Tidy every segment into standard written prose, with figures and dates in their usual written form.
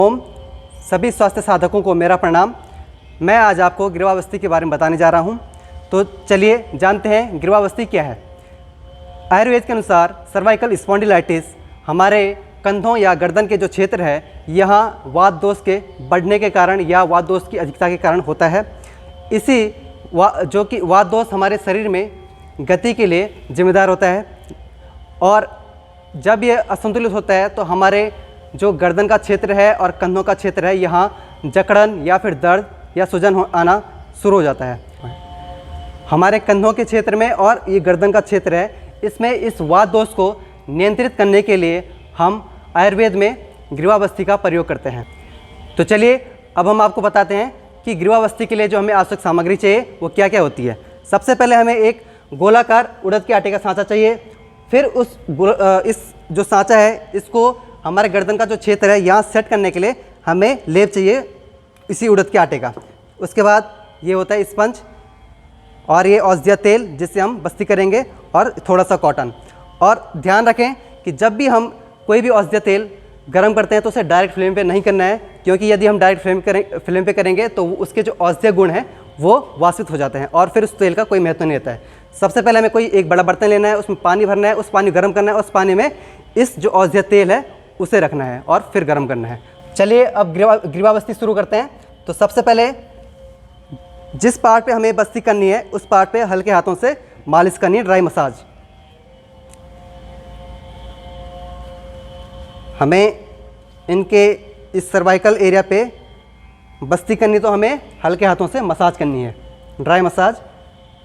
ओम सभी स्वास्थ्य साधकों को मेरा प्रणाम। मैं आज आपको गिर्वावस्थी के बारे में बताने जा रहा हूं। तो चलिए जानते हैं गिर्वावस्थी क्या है। आयुर्वेद के अनुसार सर्वाइकल स्पॉन्डिलाइटिस हमारे कंधों या गर्दन के जो क्षेत्र है, यहाँ वात दोष के बढ़ने के कारण या वात दोष की अधिकता के कारण होता है। इसी जो कि वात दोष हमारे शरीर में गति के लिए जिम्मेदार होता है, और जब ये असंतुलित होता है तो हमारे जो गर्दन का क्षेत्र है और कंधों का क्षेत्र है, यहाँ जकड़न या फिर दर्द या सूजन आना शुरू हो जाता है। हमारे कंधों के क्षेत्र में और ये गर्दन का क्षेत्र है, इसमें इस वात दोष को नियंत्रित करने के लिए हम आयुर्वेद में गिर्वावस्थी का प्रयोग करते हैं। तो चलिए अब हम आपको बताते हैं कि गिर्वावस्थी के लिए जो हमें आवश्यक सामग्री चाहिए वो क्या क्या होती है। सबसे पहले हमें एक गोलाकार उड़द के आटे का सांचा चाहिए। फिर इस जो सांचा है, इसको हमारे गर्दन का जो क्षेत्र है यहाँ सेट करने के लिए हमें लेप चाहिए इसी उड़द के आटे का। उसके बाद ये होता है स्पंज, और ये औषधीय तेल जिससे हम बस्ती करेंगे, और थोड़ा सा कॉटन। और ध्यान रखें कि जब भी हम कोई भी औषधीय तेल गर्म करते हैं तो उसे डायरेक्ट फ्लेम पे नहीं करना है, क्योंकि यदि हम डायरेक्ट फ्लेम पे करेंगे तो उसके जो औषधीय गुण हैं वो वाष्पित हो जाते हैं और फिर उस तेल का कोई महत्व नहीं रहता है। सबसे पहले हमें कोई एक बड़ा बर्तन लेना है, उसमें पानी भरना है, उस पानी गर्म करना है, उस पानी में इस जो औषधीय तेल है उसे रखना है और फिर गर्म करना है। चलिए अब गिर्वावस्थी शुरू करते हैं। तो सबसे पहले जिस पार्ट पे हमें बस्ती करनी है उस पार्ट पे हल्के हाथों से मालिश करनी है, ड्राई मसाज। हमें इनके इस सर्वाइकल एरिया पे बस्ती करनी, तो हमें हल्के हाथों से मसाज करनी है, ड्राई मसाज।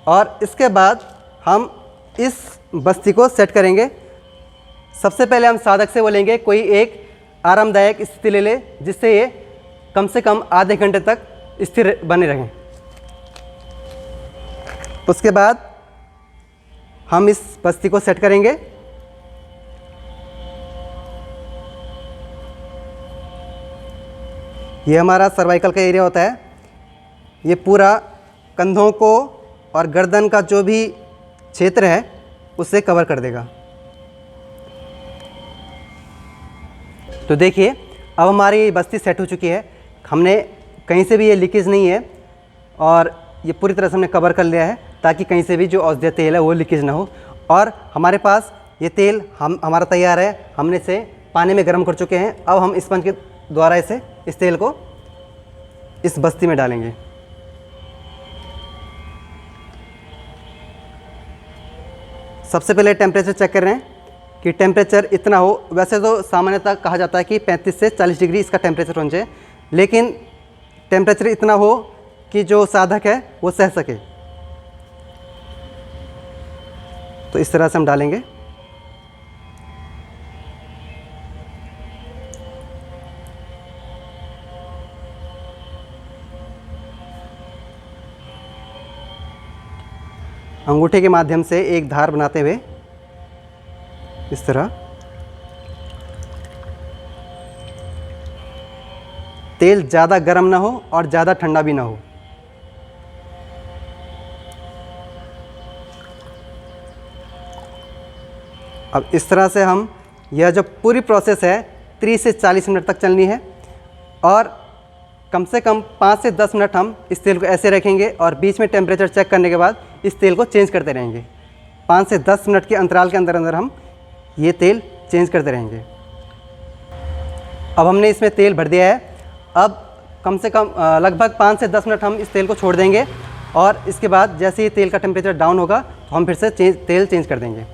और इसके बाद हम इस बस्ती को सेट करेंगे। सबसे पहले हम साधक से बोलेंगे कोई एक आरामदायक स्थिति ले ले, जिससे ये कम से कम आधे घंटे तक स्थिर बने रहें। उसके बाद हम इस बस्ती को सेट करेंगे। ये हमारा सर्वाइकल का एरिया होता है, ये पूरा कंधों को और गर्दन का जो भी क्षेत्र है उसे कवर कर देगा। तो देखिए अब हमारी बस्ती सेट हो चुकी है। हमने कहीं से भी ये लीकेज नहीं है और ये पूरी तरह से हमने कवर कर लिया है, ताकि कहीं से भी जो औषधीय तेल है वो लीकेज ना हो। और हमारे पास ये तेल हमारा तैयार है, हमने इसे पानी में गर्म कर चुके हैं। अब हम स्पंज के द्वारा इस तेल को इस बस्ती में डालेंगे। सबसे पहले टेम्परेचर चेक कर रहे हैं कि टेम्परेचर इतना हो। वैसे तो सामान्यतः कहा जाता है कि 35 से 40 डिग्री इसका टेम्परेचर होना चाहिए, लेकिन टेम्परेचर इतना हो कि जो साधक है वो सह सके। तो इस तरह से हम डालेंगे। अंगूठे के माध्यम से एक धार बनाते हुए इस तरह तेल ज़्यादा गर्म ना हो और ज़्यादा ठंडा भी ना हो। अब इस तरह से हम यह जो पूरी प्रोसेस है 30 से 40 मिनट तक चलनी है, और कम से कम 5 से 10 मिनट हम इस तेल को ऐसे रखेंगे और बीच में टेम्परेचर चेक करने के बाद इस तेल को चेंज करते रहेंगे। 5 से 10 मिनट के अंतराल के अंदर हम ये तेल चेंज करते रहेंगे। अब हमने इसमें तेल भर दिया है। अब कम से कम लगभग 5 से 10 मिनट हम इस तेल को छोड़ देंगे, और इसके बाद जैसे ही तेल का टेम्परेचर डाउन होगा तो हम फिर से तेल चेंज कर देंगे।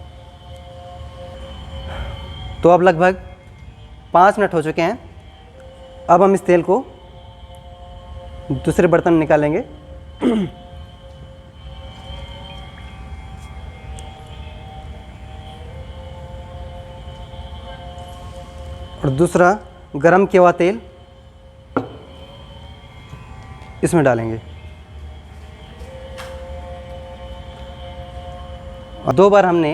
तो अब लगभग 5 मिनट हो चुके हैं। अब हम इस तेल को दूसरे बर्तन में निकालेंगे। और दूसरा गरम किया हुआ तेल इसमें डालेंगे। और 2 बार हमने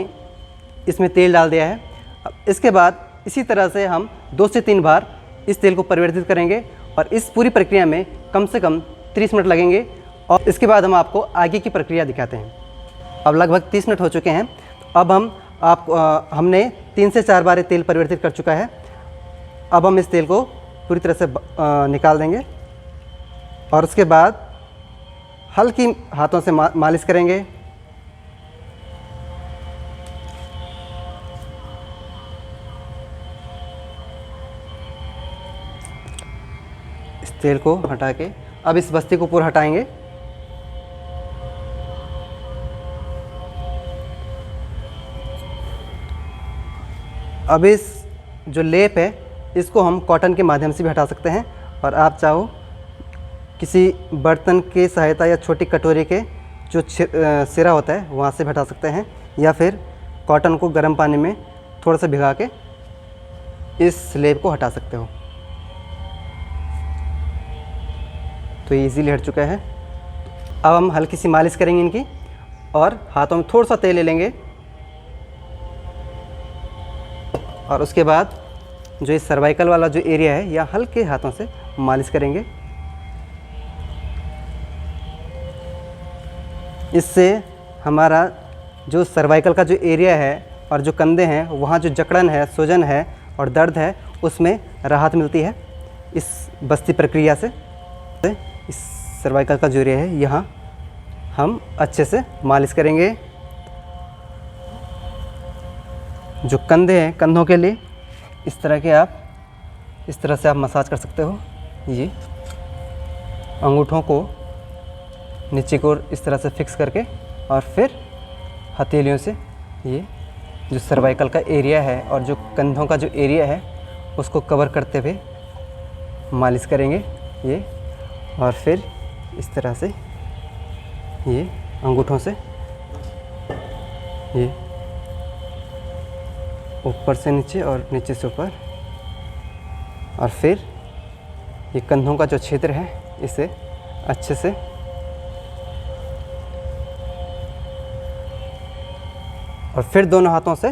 इसमें तेल डाल दिया है। अब इसके बाद इसी तरह से हम 2 से 3 बार इस तेल को परिवर्तित करेंगे, और इस पूरी प्रक्रिया में कम से कम 30 मिनट लगेंगे। और इसके बाद हम आपको आगे की प्रक्रिया दिखाते हैं। अब लगभग 30 मिनट हो चुके हैं। अब हमने 3 से 4 बार ये तेल परिवर्तित कर चुका है। अब हम इस तेल को पूरी तरह से निकाल देंगे और उसके बाद हल्की हाथों से मालिश करेंगे। इस तेल को हटा के अब इस बस्ती को पूरा हटाएंगे। अब इस जो लेप है इसको हम कॉटन के माध्यम से भी हटा सकते हैं, और आप चाहो किसी बर्तन की सहायता या छोटी कटोरी के जो सिरा होता है वहाँ से भी हटा सकते हैं, या फिर कॉटन को गर्म पानी में थोड़ा सा भिगा के इस लेप को हटा सकते हो। तो ये इजीली हट चुका है। अब हम हल्की सी मालिश करेंगे इनकी, और हाथों में थोड़ा सा तेल ले लेंगे, और उसके बाद जो इस सर्वाइकल वाला जो एरिया है या हल्के हाथों से मालिश करेंगे। इससे हमारा जो सर्वाइकल का जो एरिया है और जो कंधे हैं वहाँ जो जकड़न है, सूजन है और दर्द है उसमें राहत मिलती है इस बस्ती प्रक्रिया से। इस सर्वाइकल का जो एरिया है यहाँ हम अच्छे से मालिश करेंगे। जो कंधे हैं, कंधों के लिए इस तरह के आप इस तरह से आप मसाज कर सकते हो। ये अंगूठों को नीचे को इस तरह से फिक्स करके और फिर हथेलियों से ये जो सर्वाइकल का एरिया है और जो कंधों का जो एरिया है उसको कवर करते हुए मालिश करेंगे ये, और फिर इस तरह से ये अंगूठों से ये ऊपर से नीचे और नीचे से ऊपर, और फिर ये कंधों का जो क्षेत्र है इसे अच्छे से और फिर दोनों हाथों से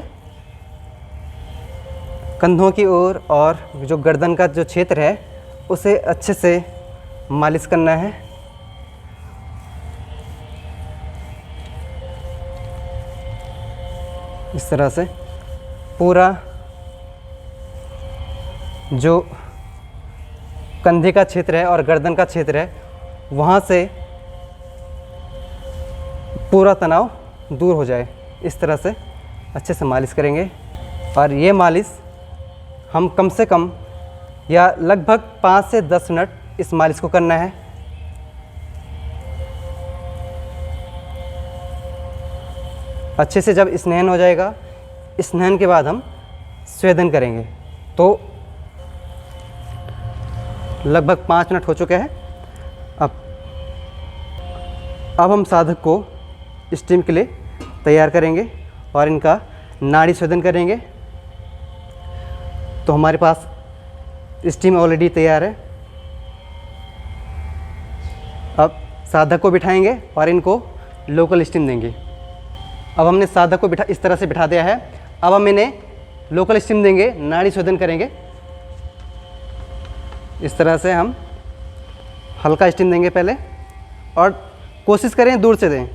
कंधों की ओर और जो गर्दन का जो क्षेत्र है उसे अच्छे से मालिश करना है। इस तरह से पूरा जो कंधे का क्षेत्र है और गर्दन का क्षेत्र है वहाँ से पूरा तनाव दूर हो जाए, इस तरह से अच्छे से मालिश करेंगे। और ये मालिश हम कम से कम या लगभग 5 से 10 मिनट इस मालिश को करना है। अच्छे से जब स्नान हो जाएगा, स्नान के बाद हम स्वेदन करेंगे। तो लगभग 5 मिनट हो चुके हैं। अब हम साधक को स्टीम के लिए तैयार करेंगे और इनका नाड़ी स्वेदन करेंगे। तो हमारे पास स्टीम ऑलरेडी तैयार है। अब साधक को बिठाएंगे और इनको लोकल स्टीम देंगे। अब हमने साधक को इस तरह से बिठा दिया है। अब हम इन्हें लोकल स्टीम देंगे, नाड़ी शोधन करेंगे। इस तरह से हम हल्का स्टीम देंगे पहले, और कोशिश करें दूर से दें।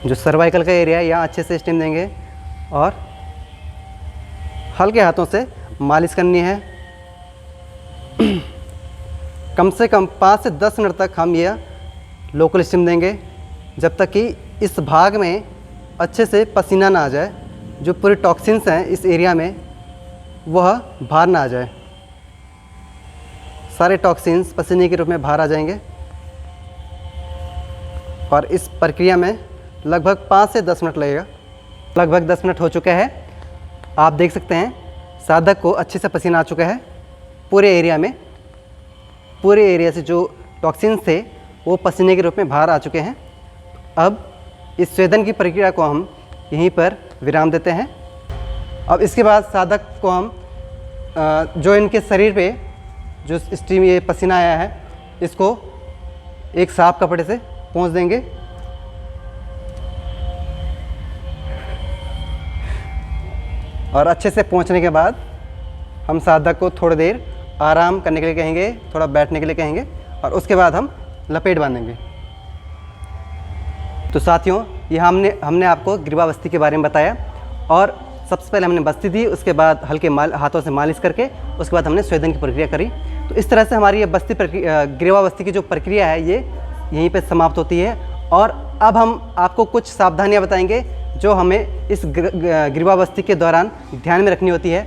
जो सर्वाइकल का एरिया है यहाँ अच्छे से स्टीम देंगे और हल्के हाथों से मालिश करनी है। कम से कम 5 से 10 मिनट तक हम यह लोकल स्टीम देंगे, जब तक कि इस भाग में अच्छे से पसीना ना आ जाए। जो पूरे टॉक्सिन्स हैं इस एरिया में वह बाहर ना आ जाए। सारे टॉक्सिन्स पसीने के रूप में बाहर आ जाएंगे। और इस प्रक्रिया में लगभग 5 से 10 मिनट लगेगा। लगभग 10 मिनट हो चुके हैं। आप देख सकते हैं साधक को अच्छे से पसीना आ चुका है पूरे एरिया में। पूरे एरिया से जो टॉक्सिन्स थे वो पसीने के रूप में बाहर आ चुके हैं। अब इस स्वेदन की प्रक्रिया को हम यहीं पर विराम देते हैं। अब इसके बाद साधक को हम जो इनके शरीर पे जो स्टीम ये पसीना आया है इसको एक साफ कपड़े से पोंछ देंगे। और अच्छे से पोंछने के बाद हम साधक को थोड़ी देर आराम करने के लिए कहेंगे, थोड़ा बैठने के लिए कहेंगे, और उसके बाद हम लपेट बांधेंगे। तो साथियों, ये हमने आपको ग्रीवावस्थी के बारे में बताया। और सबसे पहले हमने बस्ती दी, उसके बाद हल्के हाथों से मालिश करके उसके बाद हमने स्वेदन की प्रक्रिया करी। तो इस तरह से हमारी ये ग्रीवावस्थी की जो प्रक्रिया है ये यहीं पे समाप्त होती है। और अब हम आपको कुछ सावधानियां बताएंगे जो हमें इस ग्रीवावस्थी के दौरान ध्यान में रखनी होती है।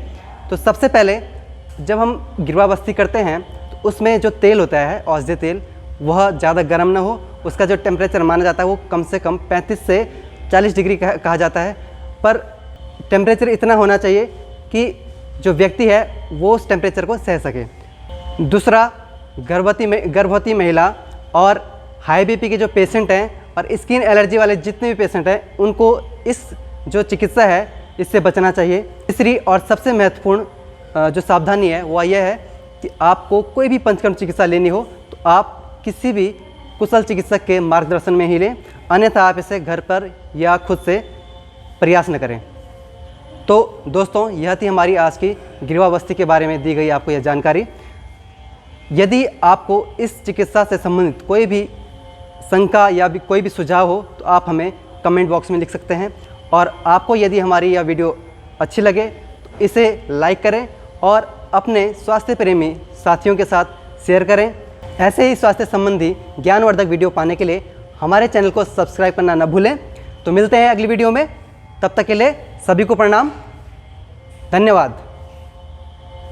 तो सबसे पहले जब हम ग्रीवावस्थी करते हैं तो उसमें जो तेल होता है औषधीय तेल, वह ज़्यादा गर्म ना हो। उसका जो टेम्परेचर माना जाता है वो कम से कम 35 से 40 डिग्री कहा जाता है, पर टेम्परेचर इतना होना चाहिए कि जो व्यक्ति है वो उस टेम्परेचर को सह सके। दूसरा, गर्भवती महिला और हाई बीपी के जो पेशेंट हैं और स्किन एलर्जी वाले जितने भी पेशेंट हैं उनको इस जो चिकित्सा है इससे बचना चाहिए। तीसरी और सबसे महत्वपूर्ण जो सावधानी है वह यह है कि आपको कोई भी पंचकर्म चिकित्सा लेनी हो तो आप किसी भी कुशल चिकित्सक के मार्गदर्शन में ही लें, अन्यथा आप इसे घर पर या खुद से प्रयास न करें। तो दोस्तों, यह थी हमारी आज की ग्रीवावस्थी के बारे में दी गई आपको यह जानकारी। यदि आपको इस चिकित्सा से संबंधित कोई भी शंका या भी कोई भी सुझाव हो तो आप हमें कमेंट बॉक्स में लिख सकते हैं। और आपको यदि हमारी यह वीडियो अच्छी लगे तो इसे लाइक करें और अपने स्वास्थ्य प्रेमी साथियों के साथ शेयर करें। ऐसे ही स्वास्थ्य संबंधी ज्ञानवर्धक वीडियो पाने के लिए हमारे चैनल को सब्सक्राइब करना न भूलें। तो मिलते हैं अगली वीडियो में, तब तक के लिए सभी को प्रणाम, धन्यवाद।